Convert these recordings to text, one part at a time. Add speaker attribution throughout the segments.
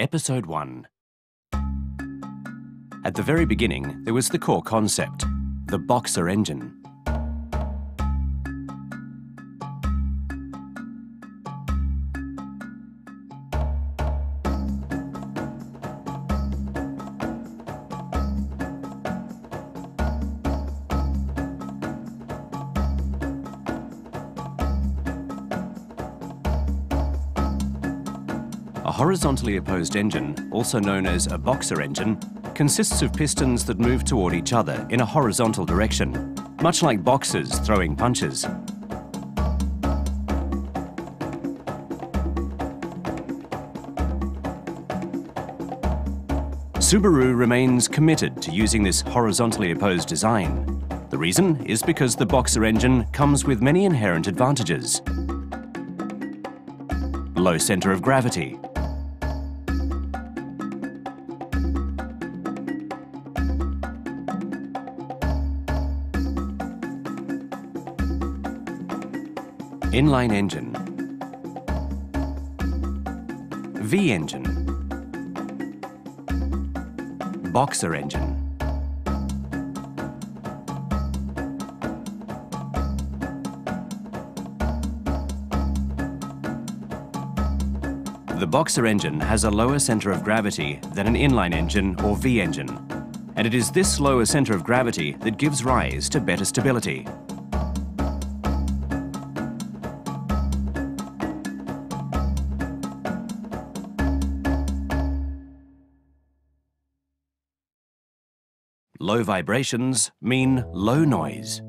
Speaker 1: Episode 1. At the very beginning, there was the core concept, the Bóxer engine. A horizontally opposed engine, also known as a Bóxer engine, consists of pistons that move toward each other in a horizontal direction, much like boxers throwing punches. Subaru remains committed to using this horizontally opposed design. The reason is because the Bóxer engine comes with many inherent advantages. Low center of gravity, inline engine, V engine, Bóxer engine. The Bóxer engine has a lower center of gravity than an inline engine or V engine, and it is this lower center of gravity that gives rise to better stability. Low vibrations mean low noise.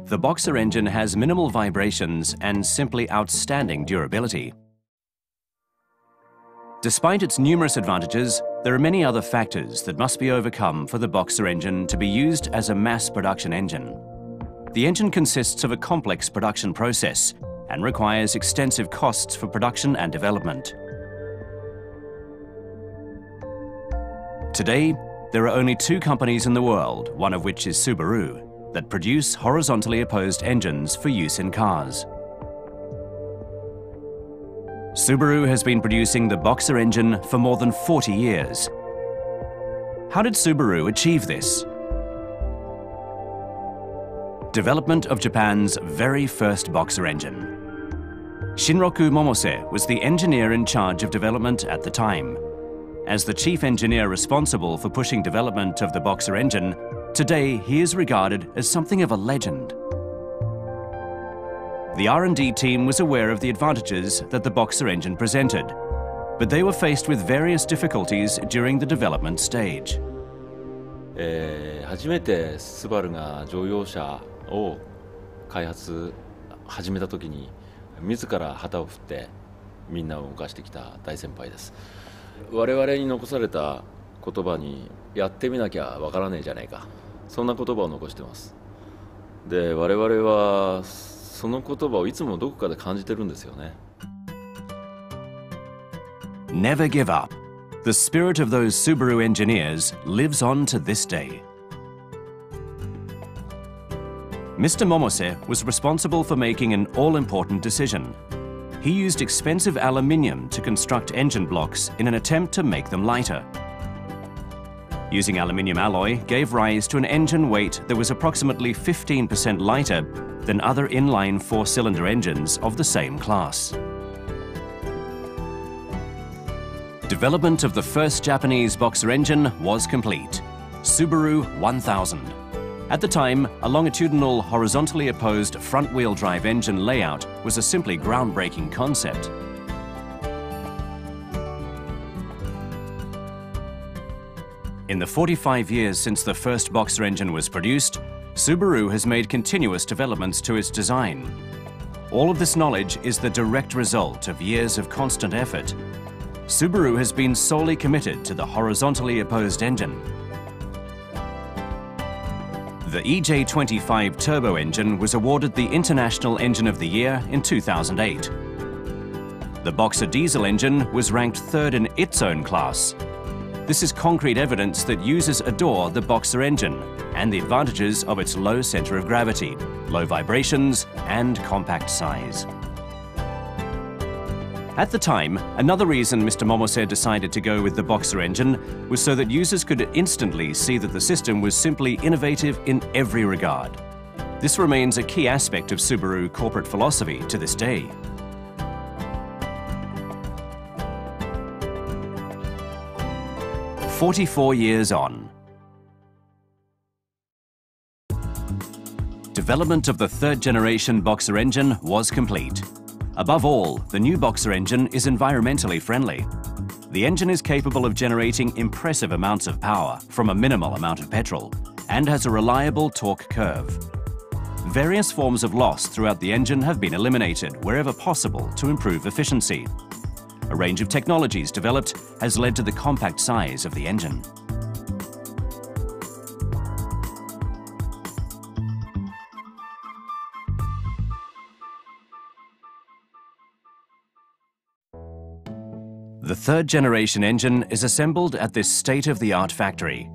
Speaker 1: The Bóxer engine has minimal vibrations and simply outstanding durability. Despite its numerous advantages, there are many other factors that must be overcome for the Bóxer engine to be used as a mass production engine. The engine consists of a complex production process and requires extensive costs for production and development. Today, there are only two companies in the world, one of which is Subaru, that produce horizontally opposed engines for use in cars. Subaru has been producing the Bóxer engine for more than 40 years. How did Subaru achieve this? Development of Japan's very first Bóxer engine. Shinroku Momose was the engineer in charge of development at the time. As the chief engineer responsible for pushing development of the Bóxer engine, today he is regarded as something of a legend. The R&D team was aware of the advantages that the Bóxer engine presented, but they were faced with various difficulties during the development stage.
Speaker 2: 初めてスバルが乗用車を開発始めた時に自ら旗を振ってみんなを動かしてきた大先輩です。我々に残された言葉にやってみなきゃわからねえじゃないか、そんな言葉を残してます。で、我々はその言葉をいつもどこかで感じてるんですよね。
Speaker 1: Never give up. The spirit of those Subaru engineers lives on to this day. Mr. Momose was responsible for making an all-important decision. He used expensive aluminium to construct engine blocks in an attempt to make them lighter. Using aluminium alloy gave rise to an engine weight that was approximately 15% lighter than other inline four-cylinder engines of the same class. Development of the first Japanese Bóxer engine was complete, Subaru 1000. At the time, a longitudinal, horizontally opposed front-wheel drive engine layout was a simply groundbreaking concept. In the 45 years since the first Bóxer engine was produced, Subaru has made continuous developments to its design. All of this knowledge is the direct result of years of constant effort. Subaru has been solely committed to the horizontally opposed engine. The EJ25 turbo engine was awarded the International Engine of the Year in 2008. The Bóxer diesel engine was ranked third in its own class. this is concrete evidence that users adore the Bóxer engine and the advantages of its low center of gravity, low vibrations, and compact size. At the time, another reason Mr. Momose decided to go with the Bóxer engine was so that users could instantly see that the system was simply innovative in every regard. This remains a key aspect of Subaru corporate philosophy to this day. "44 years on. Development of the third-generation Bóxer engine was complete. Above all, the new Bóxer engine is environmentally friendly. The engine is capable of generating impressive amounts of power from a minimal amount of petrol and has a reliable torque curve. Various forms of loss throughout the engine have been eliminated wherever possible to improve efficiency. A range of technologies developed has led to the compact size of the engine. The third-generation engine is assembled at this state-of-the-art factory.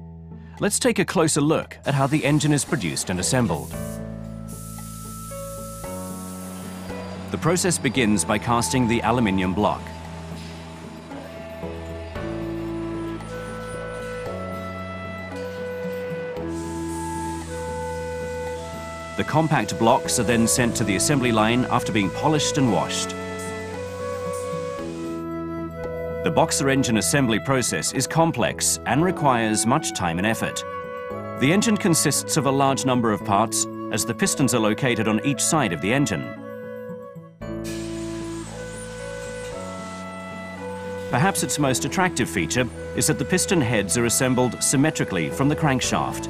Speaker 1: Let's take a closer look at how the engine is produced and assembled. The process begins by casting the aluminium block. The compact blocks are then sent to the assembly line after being polished and washed. The Bóxer engine assembly process is complex and requires much time and effort. The engine consists of a large number of parts, as the pistons are located on each side of the engine. Perhaps its most attractive feature is that the piston heads are assembled symmetrically from the crankshaft.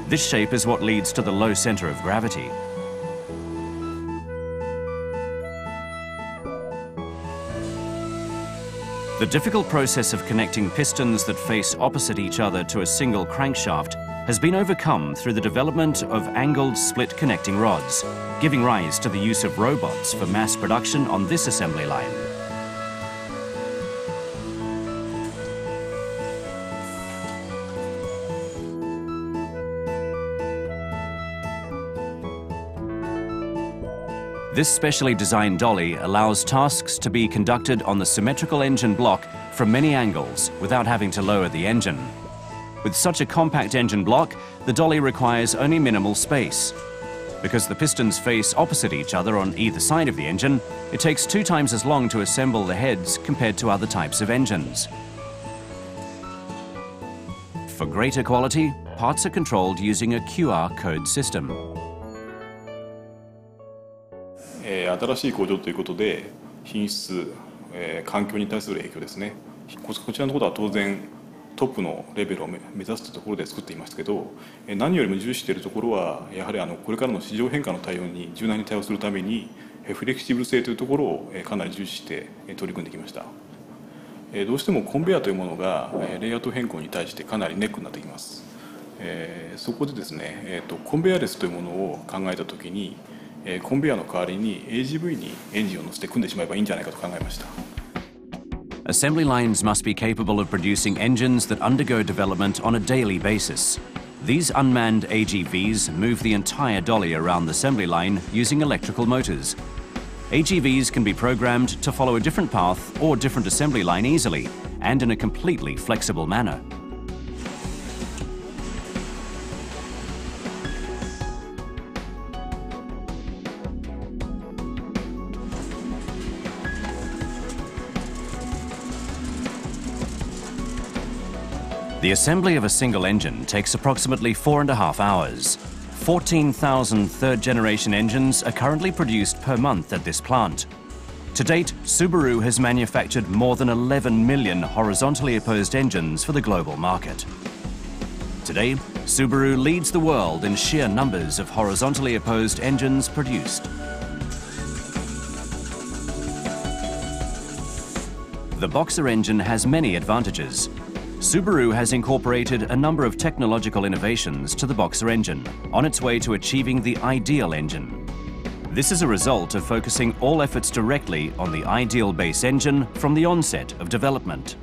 Speaker 1: This shape is what leads to the low center of gravity. The difficult process of connecting pistons that face opposite each other to a single crankshaft has been overcome through the development of angled split connecting rods, giving rise to the use of robots for mass production on this assembly line. This specially designed dolly allows tasks to be conducted on the symmetrical engine block from many angles without having to lower the engine. With such a compact engine block, the dolly requires only minimal space. Because the pistons face opposite each other on either side of the engine, it takes 2 times as long to assemble the heads compared to other types of engines. For greater quality, parts are controlled using a QR code system.
Speaker 3: 新しい工場ということで品質、環境に対する影響ですね。こちらのところは当然トップのレベルを目指すというところで作っていますけど、何よりも重視しているところはやはりこれからの市場変化の対応に柔軟に対応するためにフレキシブル性というところをかなり重視して取り組んできました。どうしてもコンベヤーというものがレイアウト変更に対してかなりネックになってきます。そこでですね、コンベヤーレスというものを考えたときにコンベヤーの代わりに AGV にエンジンを乗せて組んでしまえばいいんじゃないかと考えました。
Speaker 1: Assembly lines must be capable of producing engines that undergo development on a daily basis. These unmanned AGVs move the entire dolly around the assembly line using electrical motors. AGVs can be programmed to follow a different path or different assembly line easily and in a completely flexible manner. The assembly of a single engine takes approximately 4.5 hours. 14,000 third-generation engines are currently produced per month at this plant. To date, Subaru has manufactured more than 11 million horizontally opposed engines for the global market. Today, Subaru leads the world in sheer numbers of horizontally opposed engines produced. The Bóxer engine has many advantages. Subaru has incorporated a number of technological innovations to the Bóxer engine on its way to achieving the ideal engine. This is a result of focusing all efforts directly on the ideal base engine from the onset of development.